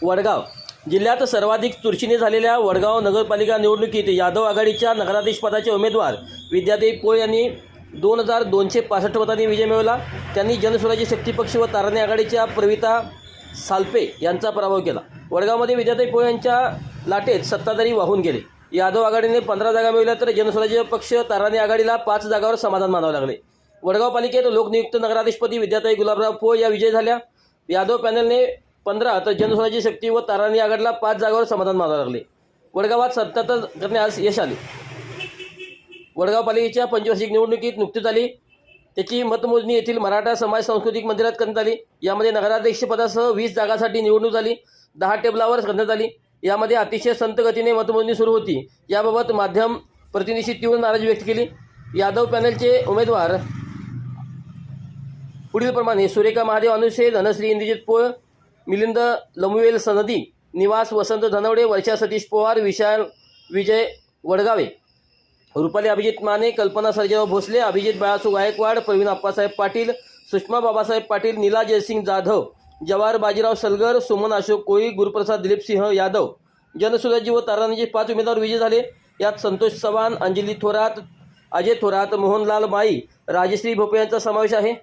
वडगाव जिल्ह्यात सर्वाधिक चुरशीने झालेल्या वडगाव नगरपालिका निवडणुकीत यादव आघाडीच्या नगराधीशपदाचे उमेदवार विद्यादेवी पोळ यांनी 2265 मतांनी विजय मिळवला। त्यांनी जनस्वराज्य शक्ती पक्ष व ताराणी आघाडीच्या प्रविता सालपे यांचा पराभव केला। वडगावमध्ये विद्यादेवी पोळ यांच्या लाटेत सत्ताधारी वाहून गेले। यादव आघाडीने 15 जागा मिळवल्या तर जनस्वराज्य पक्ष ताराणी आघाडीला 5 जागांवर समाधान मानावे लागले। वडगाव पालिकेत लोकनियुक्त नगराधीशपदी विद्याताई गुलाबराव पोळ या विजयी झाल्या। यादव पॅनलने 15 तर जनस्वराज्य शक्ती व ताराणी आघाडीला 5 जागांवर समाधान मानावे लागले। वडगावात सत्ता करण्यास यश आले। वडगाव पालिकेच्या पंचवार्षिक निवडणुकीत नुकतीच झाली त्याची मतमोजणी येथील मराठा समाज सांस्कृतिक मंदिरात करण्यात आली। यामध्ये नगराध्यक्षपदासह 20 जागांसाठी निवडणूक झाली। 10 टेबलावर करण्यात आली। यामध्ये अतिशय संत गतीने मतमोजणी सुरू होती। याबाबत माध्यम प्रतिनिधींनी तीव्र नाराजी व्यक्त केली। यादव पॅनलचे उमेदवार पुढीलप्रमाणे: सुरेखा महादेव अनुसे, धनश्री इंद्रजित पोळ, मिलिंद लमुवेल सनदी, निवास वसंत धनवडे, वर्षा सतीश पवार, विशाल विजय वडगावे, रुपाली अभिजित माने, कल्पना सर्जेराव भोसले, अभिजित बाळासू गायकवाड, प्रवीण आप्पासाहेब पाटील, सुषमा बाबासाहेब पाटील, नीला जयसिंग जाधव, जवाहर बाजीराव सलगर, सुमन अशोक कोळी, गुरुप्रसाद दिलीपसिंह यादव। जनसुराज्य व ताराणीचे 5 उमेदवार विजयी झाले। यात संतोष चव्हाण, अंजली थोरात, अजय थोरात, मोहनलाल माई, राजश्री भोपे यांचा समावेश आहे।